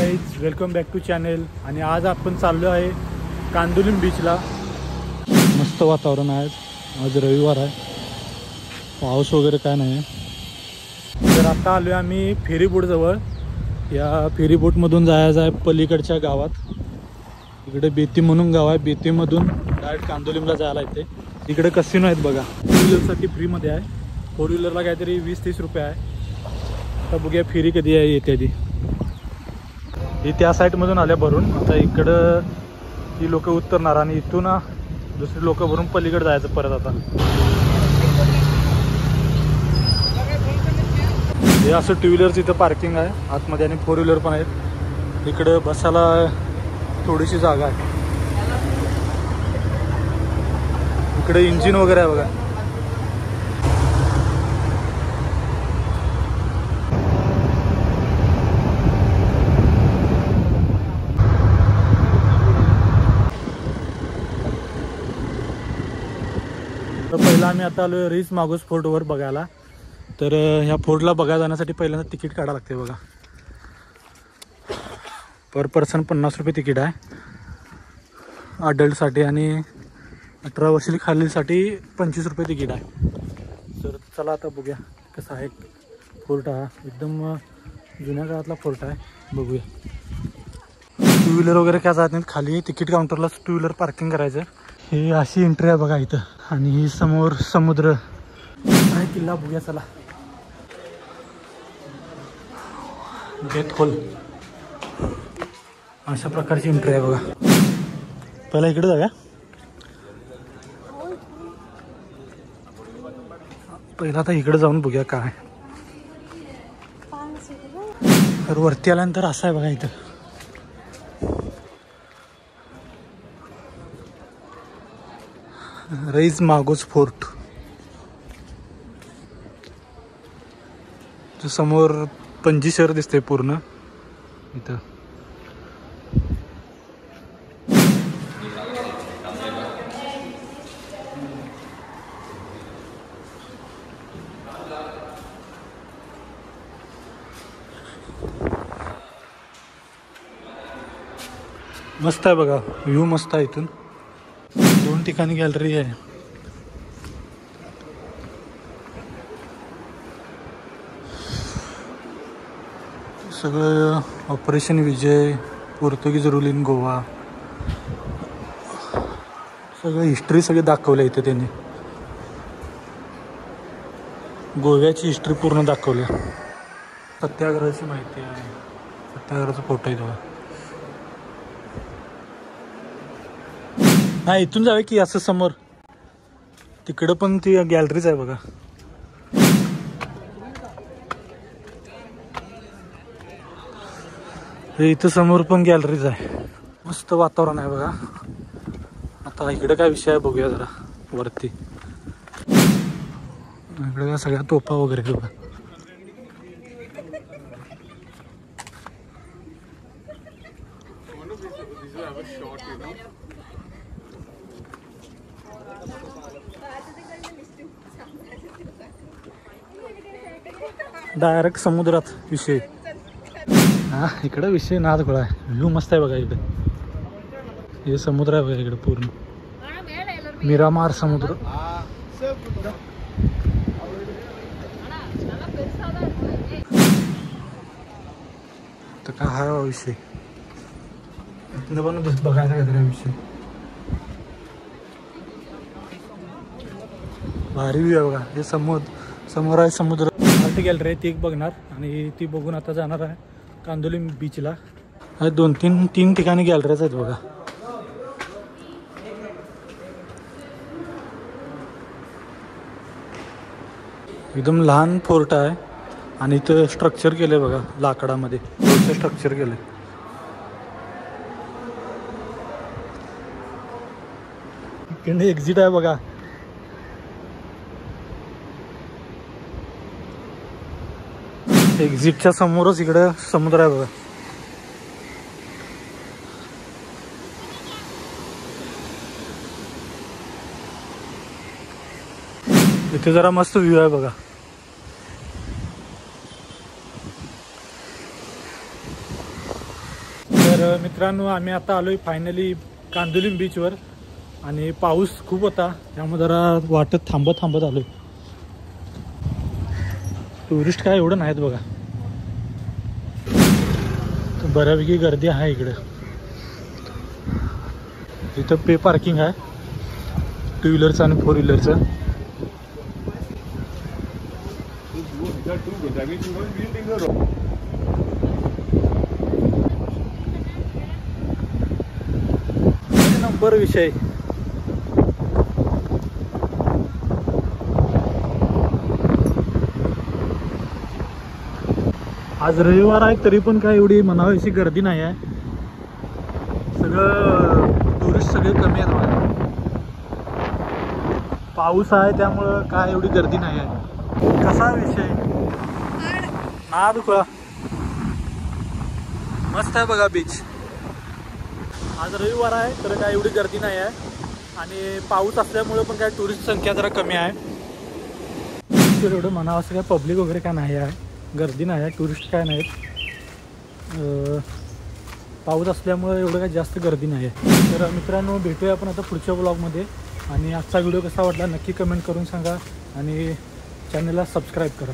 Guys, welcome back to channel. आणि आज आपण चाललो आहे कांदुलीम बीचला. मस्त वातावरण आहे. आज रविवार आहे, पाऊस वगैरे काय नाही आहे. तर आता आलो आहे आम्ही फेरीबोटजवळ. या फेरीबोटमधून जायचं आहे पलीकडच्या गावात. इकडे बेती म्हणून गाव आहे. बेतीमधून डायरेक्ट कांदुलीमला जायला येते. इकडे कसिनो आहेत बघा. 2 व्हीलरसाठी फ्रीमध्ये आहे. 4 व्हीलरला काहीतरी 20-30 रुपये आहे. आता बघूया फेरी कधी आहे येते आधी. ही त्या साईडमधून आल्या भरून. आता इकडं ही लोक उतरणार आणि इथून दुसरी लोक भरून पलीकडे जायचं परत. आता हे असं 2 व्हीलरचं इथं पार्किंग आहे आतमध्ये आणि 4 व्हीलर पण आहेत. इकडं बसायला थोडीशी जागा आहे. इकडे इंजिन वगैरे आहे बघा. तर पहिला आम्ही आता आलो रिस मागोस फोर्टवर बघायला. तर ह्या फोर्टला बघायला जाण्यासाठी पहिल्यांदा तिकीट काढावं लागते बघा. पर पर्सन 50 रुपये तिकीट आहे अडल्टसाठी आणि 18 वर्षाची खालीलसाठी 25 रुपये तिकीट आहे. तर चला आता बघूया कसा आहे फोर्ट. हा एकदम जुन्या काळातला फोर्ट आहे. बघूया. 2 व्हीलर वगैरे काय जात नाहीत खाली. तिकीट काउंटरलाच 2 व्हीलर पार्किंग करायचं. हे अशी एंट्री आहे बघा इथं. आणि ही समोर समुद्र आहे. किल्ला बघूया चला. गेट खोल अशा प्रकारची एंट्री आहे बघा. पहिला इकडे जाऊया. पहिला आता इकडे जाऊन बघूया काय. तर वरती आल्यानंतर असं आहे बघा इथं. रिस मागोस फोर्ट. समोर पणजी शहर दिसते पूर्ण इथं. मस्त आहे बघा. व्ह्यू मस्त आहे. इथून 2 ठिकाणी गॅलरी आहे. सगळं operation Vijay, Portuguese rule in Goa, सगळं हिस्ट्री सगळी दाखवलं इथे त्यांनी. गोव्याची हिस्ट्री पूर्ण दाखवली. सत्याग्रहाची माहिती आहे. सत्याग्रहाचा फोटो आहे तेव्हा. हा इथून जावे की असं समोर. तिकडं पण ती गॅलरीज आहे बघा. इथं समोर पण गॅलरीज आहे. मस्त वातावरण आहे बघा. आता इकडे काय विषय आहे बघूया जरा वरती. इकडे काय सगळ्या तोफा वगैरे बघा. डायरेक्ट समुद्रात विषय. हा इकडे विषय नाद गोळा आहे. व्ह्यू मस्त आहे बघा. इकडे हे समुद्र आहे बघा. इकडे पूर्ण मिरामार समुद्र. तर काय हा विषय इथनं पण बघायचा काहीतरी विषय. भारी व्ह्यू आहे बघा. हे समोर आहे समुद्र. आर्ट गॅलरी आहे ती एक बघणार आणि ती बघून आता जाणार आहे कांदुलीम बीचला. 2-3 ठिकाणी गॅलरीज आहेत बघा. एकदम लहान फोर्ट आहे आणि इथं स्ट्रक्चर केलंय बघा लाकडामध्ये. स्ट्रक्चर केलंय. इकडे एक्झिट आहे बघा. एक्झिटच्या समोरच इकडे समुद्र आहे बघा. इथे जरा मस्त व्ह्यू आहे बघा. तर मित्रांनो आम्ही आता आलोय फायनली कांदुलीम बीचवर आणि पाऊस खूप होता त्यामुळे जरा वाटत थांबत आलोय. टुरिस्ट काय एवढं नाहीत बघा, तर बऱ्यापैकी गर्दी आहे इकडे. इथं पे पार्किंग आहे 2 व्हीलरचं आणि 4 व्हीलरचं. नंबर विषय. आज रविवार आहे तरी पण काय एवढी म्हणावीशी गर्दी नाही आहे. सगळं टुरिस्ट सगळे कमी आहेत बघा. पाऊस आहे त्यामुळं काय एवढी गर्दी नाही आहे. कसा विषय ना दुखा. मस्त आहे बघा बीच. आज रविवार आहे तर काय एवढी गर्दी नाही आहे आणि पाऊस असल्यामुळे पण काय टुरिस्ट संख्या जरा कमी आहे. एवढं म्हणावं असं काय पब्लिक वगैरे काय नाही आहे, गर्दी नाही आहे, टुरिस्ट काय नाहीत. पाऊस असल्यामुळे एवढं काय जास्त गर्दी नाही आहे. तर मित्रांनो भेटूया आपण आता पुढच्या ब्लॉगमध्ये. आणि आजचा व्हिडिओ कसा वाटला नक्की कमेंट करून सांगा आणि चॅनलला सबस्क्राईब करा.